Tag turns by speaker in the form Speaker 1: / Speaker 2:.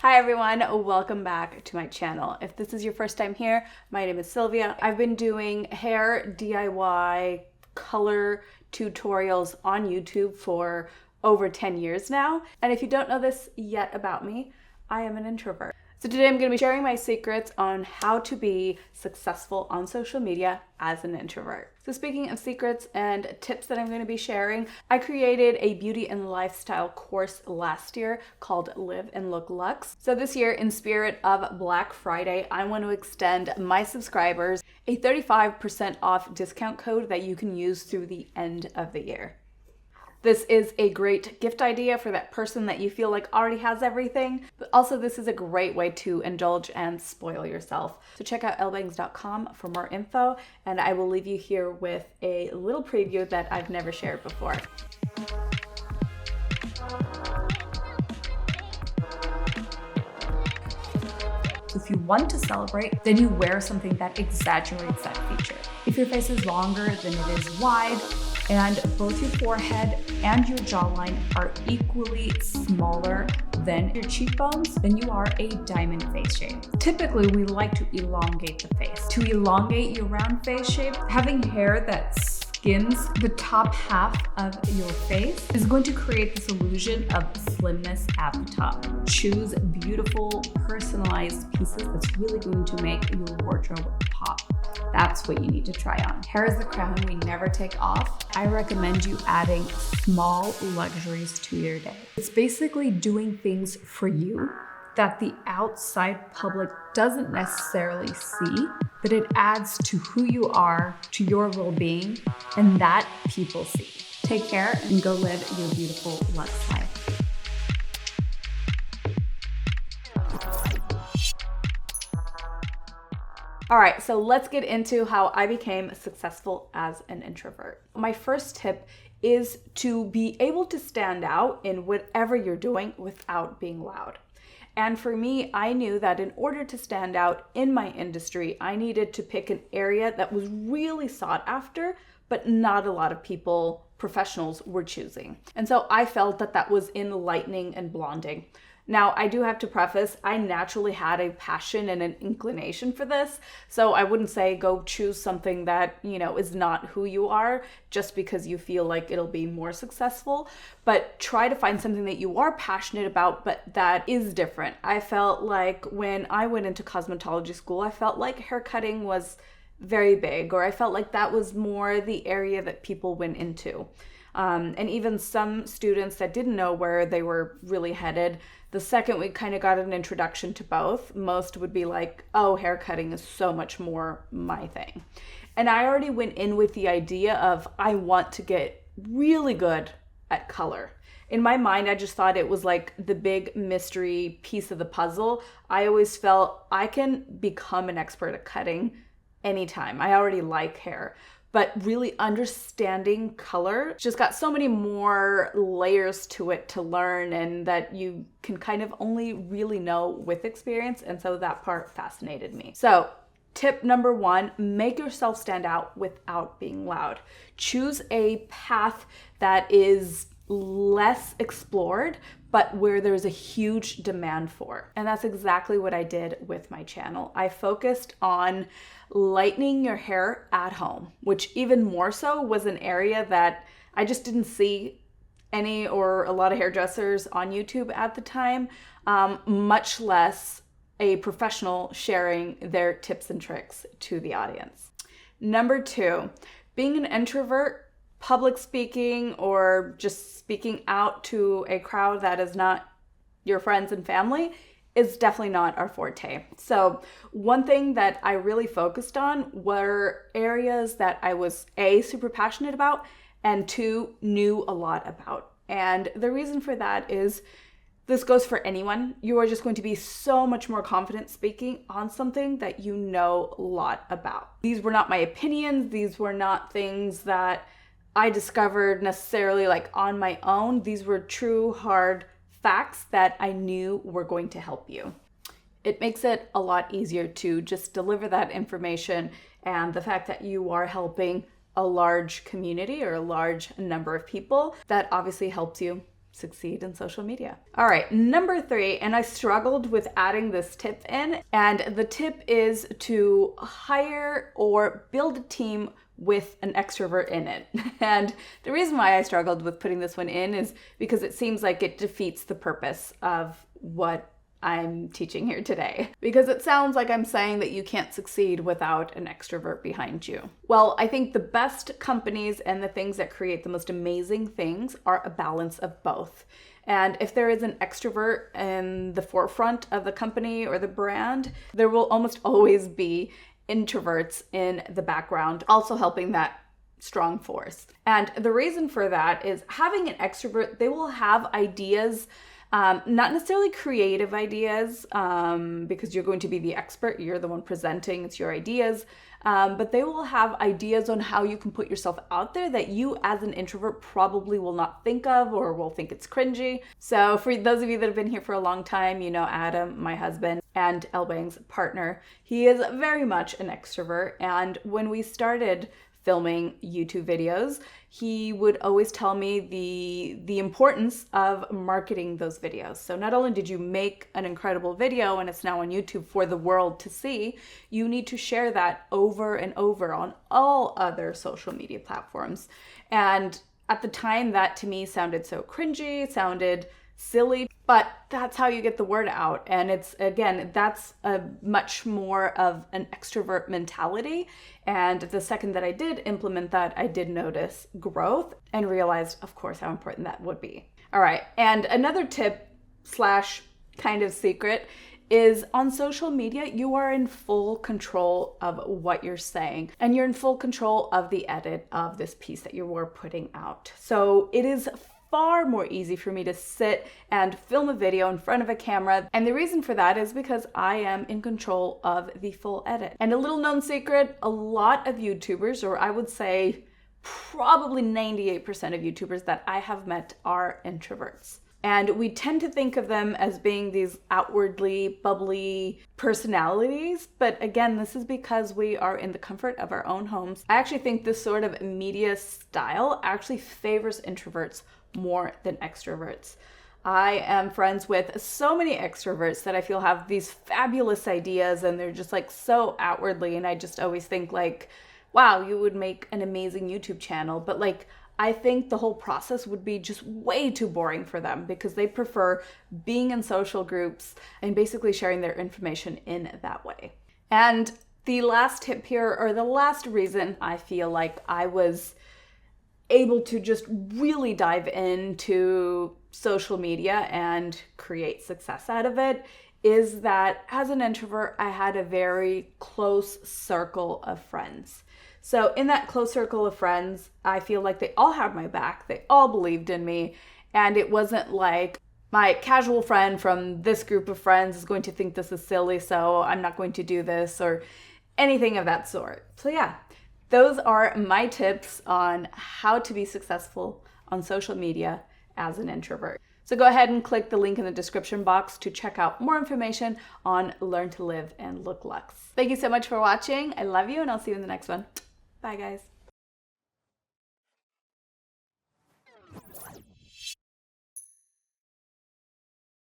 Speaker 1: Hi everyone, welcome back to my channel. If this is your first time here, my name is Sylvia. I've been doing hair DIY color tutorials on YouTube for over 10 years now. And if you don't know this yet about me, I am an introvert. So today I'm going to be sharing my secrets on how to be successful on social media as an introvert. So speaking of secrets and tips that I'm going to be sharing, I created a beauty and lifestyle course last year called Live and Look Luxe. So this year, in spirit of Black Friday, I want to extend my subscribers a 35% off discount code that you can use through the end of the year. This is a great gift idea for that person that you feel like already has everything, but also this is a great way to indulge and spoil yourself. So check out Ellebangs.com for more info, and I will leave you here with a little preview that I've never shared before. If you want to celebrate, then you wear something that exaggerates that feature. If your face is longer than it is wide, and both your forehead and your jawline are equally smaller than your cheekbones, then you are a diamond face shape. Typically, we like to elongate the face. To elongate your round face shape, having hair that skims the top half of your face is going to create this illusion of slimness at the top. Choose beautiful, personalized pieces that's really going to make your wardrobe pop. That's what you need to try on. Hair is the crown we never take off. I recommend you adding small luxuries to your day. It's basically doing things for you that the outside public doesn't necessarily see, but it adds to who you are, to your well-being, and that people see. Take care and go live your beautiful luxe life. All right, so let's get into how I became successful as an introvert. My first tip is to be able to stand out in whatever you're doing without being loud. And for me, I knew that in order to stand out in my industry, I needed to pick an area that was really sought after, but not a lot of people, professionals, were choosing. And so I felt that that was in lightening and blonding. Now, I do have to preface, I naturally had a passion and an inclination for this, so I wouldn't say go choose something that, is not who you are just because you feel like it'll be more successful, but try to find something that you are passionate about, but that is different. I felt like when I went into cosmetology school, I felt like haircutting was very big, or I felt like that was more the area that people went into. And even some students that didn't know where they were really headed, the second we kind of got an introduction to both, most would be like, oh, haircutting is so much more my thing. And I already went in with the idea of I want to get really good at color. In my mind, I just thought it was like the big mystery piece of the puzzle. I always felt I can become an expert at cutting anytime. I already like hair. But really understanding color just got so many more layers to it to learn, and that you can kind of only really know with experience. And so that part fascinated me. So tip number one, make yourself stand out without being loud. Choose a path that is less explored, but where there's a huge demand for. And that's exactly what I did with my channel. I focused on lightening your hair at home, which even more so was an area that I just didn't see any or a lot of hairdressers on YouTube at the time, much less a professional sharing their tips and tricks to the audience. Number two, being an introvert, public speaking or just speaking out to a crowd that is not your friends and family is definitely not our forte. So one thing that I really focused on were areas that I was A, super passionate about, and two, knew a lot about. And the reason for that is this goes for anyone. You are just going to be so much more confident speaking on something that you know a lot about. These were not my opinions. These were not things that I discovered necessarily like on my own. These were true, hard facts that I knew were going to help you. It makes it a lot easier to just deliver that information, and the fact that you are helping a large community or a large number of people, that obviously helps you succeed in social media. All right, number 3, and I struggled with adding this tip in, and the tip is to hire or build a team with an extrovert in it. And the reason why I struggled with putting this one in is because it seems like it defeats the purpose of what I'm teaching here today, because it sounds like I'm saying that you can't succeed without an extrovert behind you. Well, I think the best companies and the things that create the most amazing things are a balance of both. And if there is an extrovert in the forefront of the company or the brand, there will almost always be introverts in the background, also helping that strong force. And the reason for that is having an extrovert, they will have ideas, not necessarily creative ideas, because you're going to be the expert, you're the one presenting, it's your ideas, but they will have ideas on how you can put yourself out there that you as an introvert probably will not think of or will think it's cringy. So for those of you that have been here for a long time, you know Adam, my husband, and Ellebangs' partner, he is very much an extrovert. And when we started filming YouTube videos, he would always tell me the importance of marketing those videos. So not only did you make an incredible video and it's now on YouTube for the world to see, you need to share that over and over on all other social media platforms. And at the time, that to me sounded so cringy, sounded silly, but that's how you get the word out. And it's, again, that's a much more of an extrovert mentality. And the second that I did implement that, I did notice growth and realized, of course, how important that would be. All right. And another tip slash kind of secret is on social media, you are in full control of what you're saying, and you're in full control of the edit of this piece that you were putting out. So it is far more easy for me to sit and film a video in front of a camera. And the reason for that is because I am in control of the full edit. And a little known secret, a lot of YouTubers, or I would say probably 98% of YouTubers that I have met are introverts. And we tend to think of them as being these outwardly bubbly personalities. But again, this is because we are in the comfort of our own homes. I actually think this sort of media style actually favors introverts more than extroverts. I am friends with so many extroverts that I feel have these fabulous ideas, and they're just like so outwardly. And I just always think like, wow, you would make an amazing YouTube channel. But like, I think the whole process would be just way too boring for them because they prefer being in social groups and basically sharing their information in that way. And the last tip here, or the last reason I feel like I was able to just really dive into social media and create success out of it, is that as an introvert, I had a very close circle of friends. So in that close circle of friends, I feel like they all had my back. They all believed in me. And it wasn't like my casual friend from this group of friends is going to think this is silly, so I'm not going to do this, or anything of that sort. So yeah, those are my tips on how to be successful on social media as an introvert. So go ahead and click the link in the description box to check out more information on Learn to Live and Look Lux. Thank you so much for watching. I love you, and I'll see you in the next one. Bye, guys.